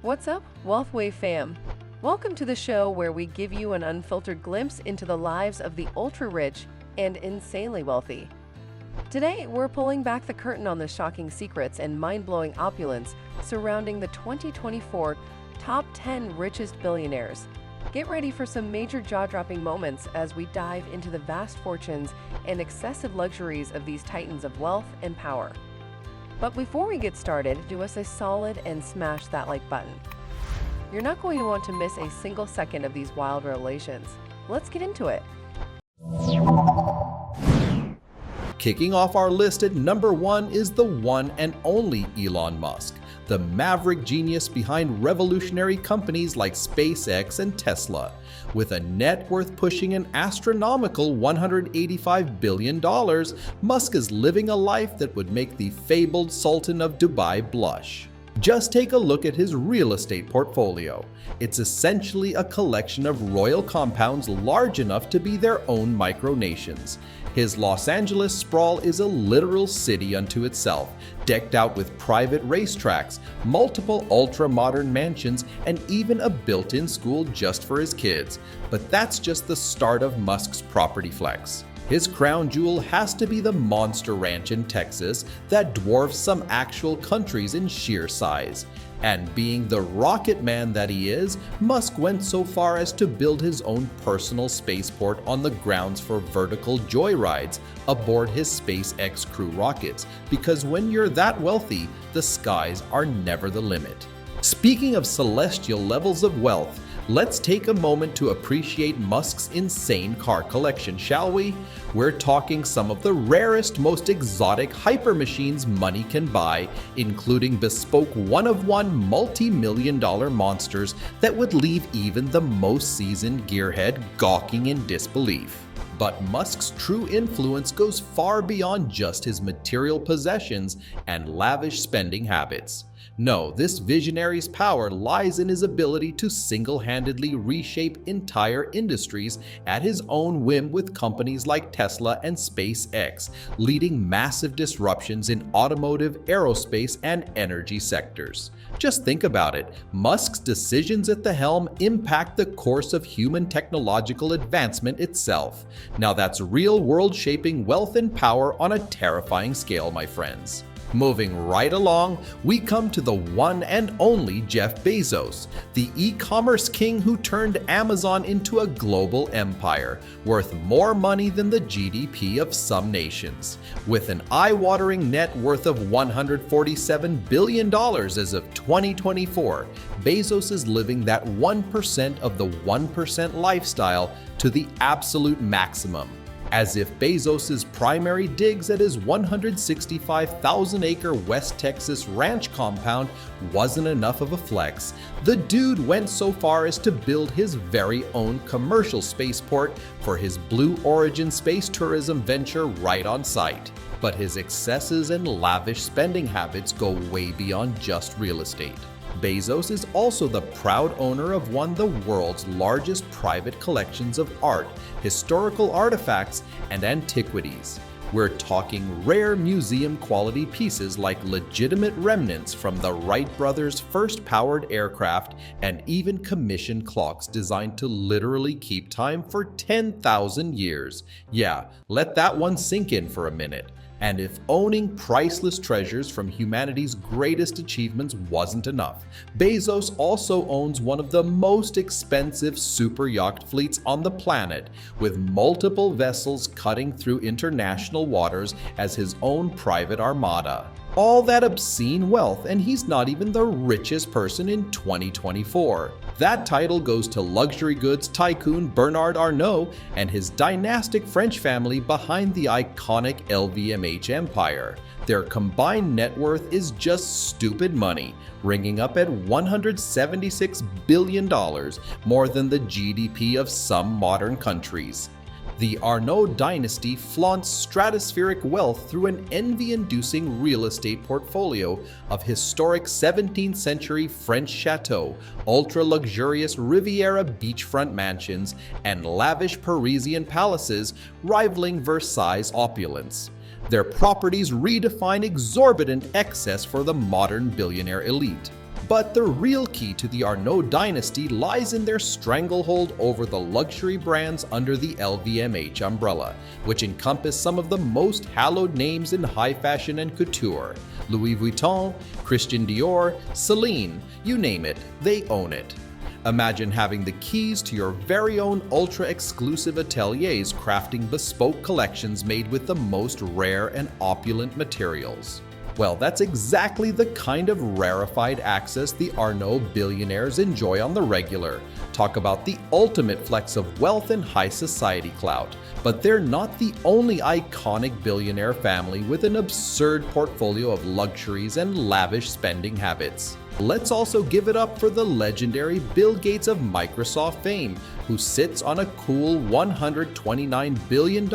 What's up, Wealthwave fam? Welcome to the show where we give you an unfiltered glimpse into the lives of the ultra-rich and insanely wealthy. Today, we're pulling back the curtain on the shocking secrets and mind-blowing opulence surrounding the 2024 top 10 richest billionaires. Get ready for some major jaw-dropping moments as we dive into the vast fortunes and excessive luxuries of these titans of wealth and power. But before we get started, do us a solid and smash that like button. You're not going to want to miss a single second of these wild revelations. Let's get into it. Kicking off our list at number 1 is the one and only Elon Musk, the maverick genius behind revolutionary companies like SpaceX and Tesla. With a net worth pushing an astronomical $185 billion, Musk is living a life that would make the fabled Sultan of Dubai blush. Just take a look at his real estate portfolio. It's essentially a collection of royal compounds large enough to be their own micronations. His Los Angeles sprawl is a literal city unto itself, decked out with private racetracks, multiple ultra-modern mansions, and even a built-in school just for his kids. But that's just the start of Musk's property flex. His crown jewel has to be the monster ranch in Texas that dwarfs some actual countries in sheer size. And being the rocket man that he is, Musk went so far as to build his own personal spaceport on the grounds for vertical joyrides aboard his SpaceX Crew rockets, because when you're that wealthy, the skies are never the limit. Speaking of celestial levels of wealth, let's take a moment to appreciate Musk's insane car collection, shall we? We're talking some of the rarest, most exotic hypermachines money can buy, including bespoke one-of-one multi-million-dollar monsters that would leave even the most seasoned gearhead gawking in disbelief. But Musk's true influence goes far beyond just his material possessions and lavish spending habits. No, this visionary's power lies in his ability to single-handedly reshape entire industries at his own whim with companies like Tesla and SpaceX, leading massive disruptions in automotive, aerospace, and energy sectors. Just think about it. Musk's decisions at the helm impact the course of human technological advancement itself. Now that's real world-shaping wealth and power on a terrifying scale, my friends. Moving right along, we come to the one and only Jeff Bezos, the e-commerce king who turned Amazon into a global empire, worth more money than the GDP of some nations. With an eye-watering net worth of $147 billion as of 2024, Bezos is living that 1% of the 1% lifestyle to the absolute maximum. As if Bezos' primary digs at his 165,000-acre West Texas ranch compound wasn't enough of a flex, the dude went so far as to build his very own commercial spaceport for his Blue Origin space tourism venture right on site. But his excesses and lavish spending habits go way beyond just real estate. Bezos is also the proud owner of one of the world's largest private collections of art, historical artifacts, and antiquities. We're talking rare museum-quality pieces like legitimate remnants from the Wright brothers' first powered aircraft, and even commissioned clocks designed to literally keep time for 10,000 years. Yeah, let that one sink in for a minute. And if owning priceless treasures from humanity's greatest achievements wasn't enough, Bezos also owns one of the most expensive superyacht fleets on the planet, with multiple vessels cutting through international waters as his own private armada. All that obscene wealth, and he's not even the richest person in 2024. That title goes to luxury goods tycoon Bernard Arnault and his dynastic French family behind the iconic LVMH empire. Their combined net worth is just stupid money, ringing up at $176 billion, more than the GDP of some modern countries. The Arnault dynasty flaunts stratospheric wealth through an envy-inducing real estate portfolio of historic 17th century French chateaux, ultra-luxurious Riviera beachfront mansions, and lavish Parisian palaces rivaling Versailles' opulence. Their properties redefine exorbitant excess for the modern billionaire elite. But the real key to the Arnault dynasty lies in their stranglehold over the luxury brands under the LVMH umbrella, which encompass some of the most hallowed names in high fashion and couture. Louis Vuitton, Christian Dior, Celine, you name it, they own it. Imagine having the keys to your very own ultra-exclusive ateliers crafting bespoke collections made with the most rare and opulent materials. Well, that's exactly the kind of rarefied access the Arnault billionaires enjoy on the regular. Talk about the ultimate flex of wealth and high society clout. But they're not the only iconic billionaire family with an absurd portfolio of luxuries and lavish spending habits. Let's also give it up for the legendary Bill Gates of Microsoft fame, who sits on a cool $129 billion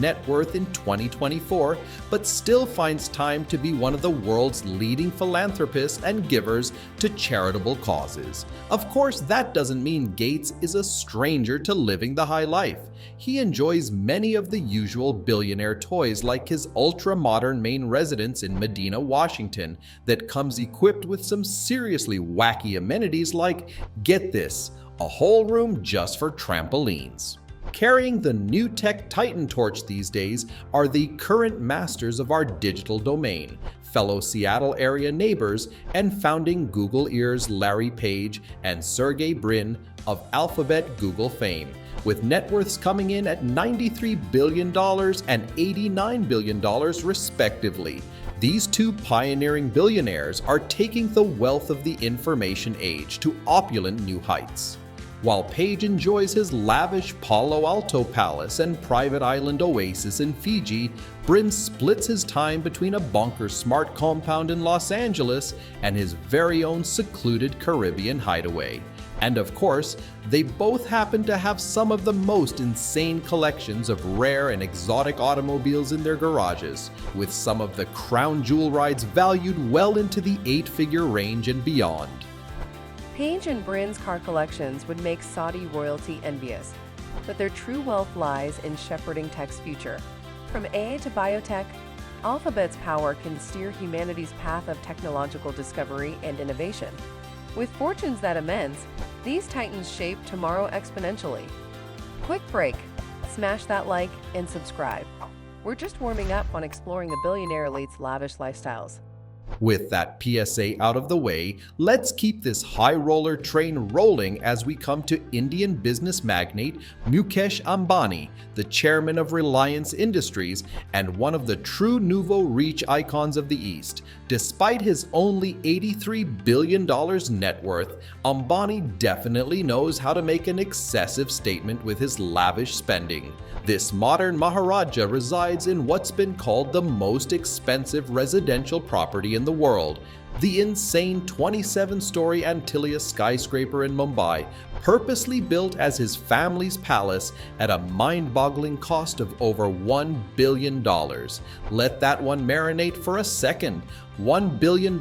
net worth in 2024, but still finds time to be one of the world's leading philanthropists and givers to charitable causes. Of course, that doesn't mean Gates is a stranger to living the high life. He enjoys many of the usual billionaire toys, like his ultra-modern main residence in Medina, Washington, that comes equipped with some seriously wacky amenities like, get this, a whole room just for trampolines. Carrying the new tech titan torch these days are the current masters of our digital domain, fellow Seattle area neighbors and founding Google ears Larry Page and Sergey Brin of Alphabet Google fame, with net worths coming in at $93 billion and $89 billion respectively. These two pioneering billionaires are taking the wealth of the information age to opulent new heights. While Page enjoys his lavish Palo Alto palace and private island oasis in Fiji, Brin splits his time between a bonkers smart compound in Los Angeles and his very own secluded Caribbean hideaway. And of course, they both happen to have some of the most insane collections of rare and exotic automobiles in their garages, with some of the crown jewel rides valued well into the 8-figure range and beyond. Page and Brin's car collections would make Saudi royalty envious, but their true wealth lies in shepherding tech's future. From AI to biotech, Alphabet's power can steer humanity's path of technological discovery and innovation. With fortunes that immense, these titans shape tomorrow exponentially. Quick break. Smash that like and subscribe. We're just warming up on exploring the billionaire elite's lavish lifestyles. With that PSA out of the way, let's keep this high roller train rolling as we come to Indian business magnate Mukesh Ambani, the chairman of Reliance Industries and one of the true nouveau riche icons of the East. Despite his only $83 billion net worth, Ambani definitely knows how to make an excessive statement with his lavish spending. This modern Maharaja resides in what's been called the most expensive residential property in the world, the insane 27-story Antilia skyscraper in Mumbai, purposely built as his family's palace at a mind-boggling cost of over $1 billion. Let that one marinate for a second. $1 billion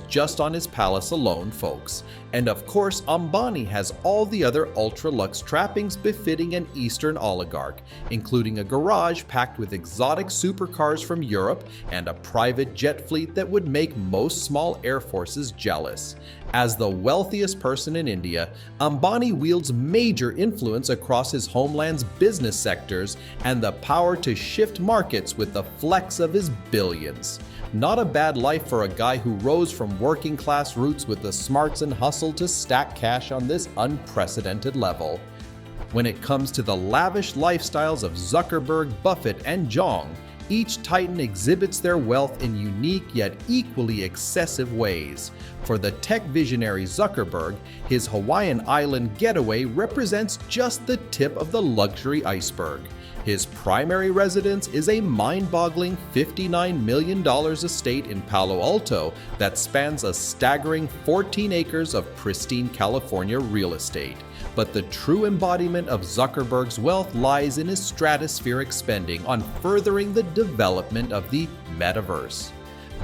just on his palace alone, folks. And of course, Ambani has all the other ultra-luxe trappings befitting an Eastern oligarch, including a garage packed with exotic supercars from Europe and a private jet fleet that would make most small air forces jealous. As the wealthiest person in India, Ambani wields major influence across his homeland's business sectors and the power to shift markets with the flex of his billions. Not a bad life for a guy who rose from working class roots with the smarts and hustle to stack cash on this unprecedented level. When it comes to the lavish lifestyles of Zuckerberg, Buffett, and Zhong, each titan exhibits their wealth in unique yet equally excessive ways. For the tech visionary Zuckerberg, his Hawaiian island getaway represents just the tip of the luxury iceberg. His primary residence is a mind-boggling $59 million estate in Palo Alto that spans a staggering 14 acres of pristine California real estate. But the true embodiment of Zuckerberg's wealth lies in his stratospheric spending on furthering the development of the metaverse.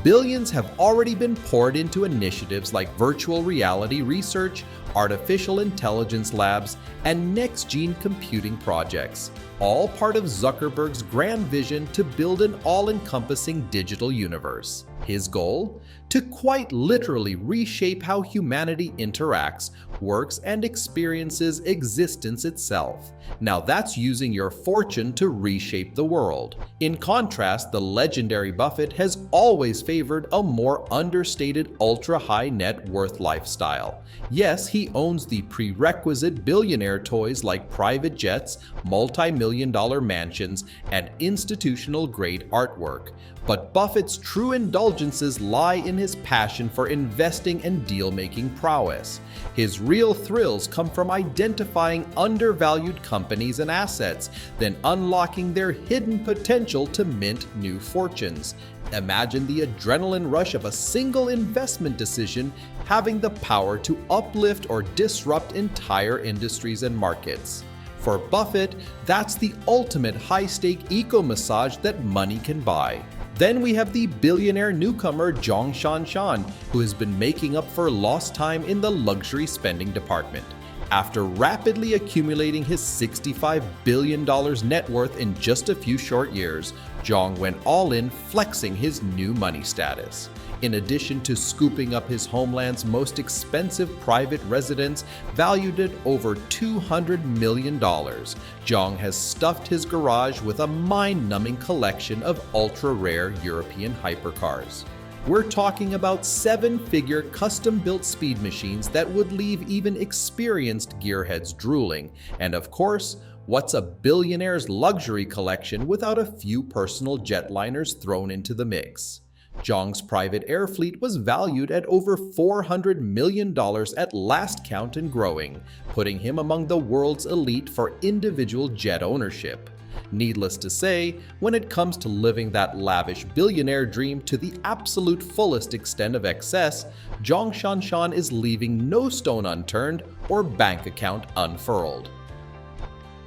Billions have already been poured into initiatives like virtual reality research, artificial intelligence labs, and next-gen computing projects, all part of Zuckerberg's grand vision to build an all-encompassing digital universe. His goal? To quite literally reshape how humanity interacts, works, and experiences existence itself. Now that's using your fortune to reshape the world. In contrast, the legendary Buffett has always favored a more understated ultra-high net worth lifestyle. Yes, he owns the prerequisite billionaire toys like private jets, multi-million-dollar mansions, and institutional-grade artwork. But Buffett's true indulgences lie in his passion for investing and deal-making prowess. His real thrills come from identifying undervalued companies and assets, then unlocking their hidden potential to mint new fortunes. Imagine the adrenaline rush of a single investment decision having the power to uplift or disrupt entire industries and markets. For Buffett, that's the ultimate high-stake eco-massage that money can buy. Then we have the billionaire newcomer Zhong Shanshan, who has been making up for lost time in the luxury spending department. After rapidly accumulating his $65 billion net worth in just a few short years, Zhong went all in, flexing his new money status. In addition to scooping up his homeland's most expensive private residence, valued at over $200 million, Zhong has stuffed his garage with a mind-numbing collection of ultra-rare European hypercars. We're talking about 7-figure custom-built speed machines that would leave even experienced gearheads drooling. And of course, what's a billionaire's luxury collection without a few personal jetliners thrown into the mix? Zhong's private air fleet was valued at over $400 million at last count and growing, putting him among the world's elite for individual jet ownership. Needless to say, when it comes to living that lavish billionaire dream to the absolute fullest extent of excess, Zhong Shanshan is leaving no stone unturned or bank account unfurled.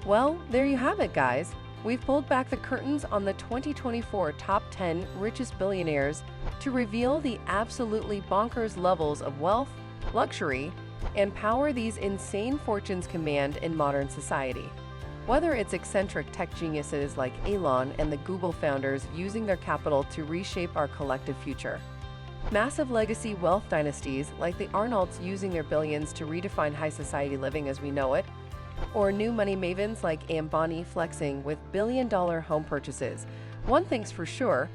Well, there you have it, guys. We've pulled back the curtains on the 2024 top 10 richest billionaires to reveal the absolutely bonkers levels of wealth, luxury, and power these insane fortunes command in modern society. Whether it's eccentric tech geniuses like Elon and the Google founders using their capital to reshape our collective future, massive legacy wealth dynasties like the Arnaults using their billions to redefine high society living as we know it, or new money mavens like Ambani flexing with billion-dollar home purchases. One thing's for sure,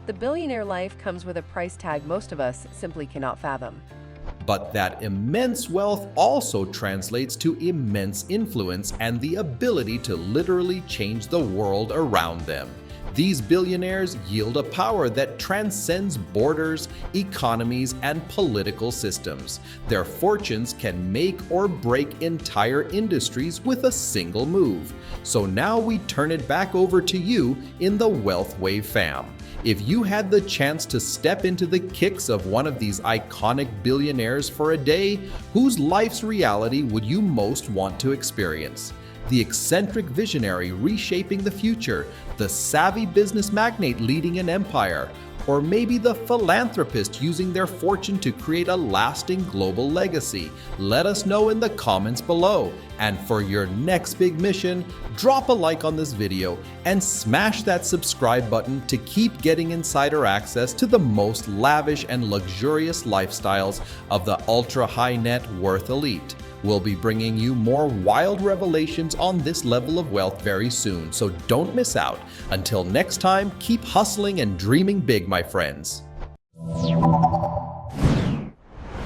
the billionaire life comes with a price tag most of us simply cannot fathom. But that immense wealth also translates to immense influence and the ability to literally change the world around them. These billionaires yield a power that transcends borders, economies, and political systems. Their fortunes can make or break entire industries with a single move. So now we turn it back over to you in the Wealth Wave fam. If you had the chance to step into the kicks of one of these iconic billionaires for a day, whose life's reality would you most want to experience? The eccentric visionary reshaping the future, the savvy business magnate leading an empire, or maybe the philanthropist using their fortune to create a lasting global legacy? Let us know in the comments below. And for your next big mission, drop a like on this video and smash that subscribe button to keep getting insider access to the most lavish and luxurious lifestyles of the ultra high net worth elite. We'll be bringing you more wild revelations on this level of wealth very soon, so don't miss out. Until next time, keep hustling and dreaming big, my friends.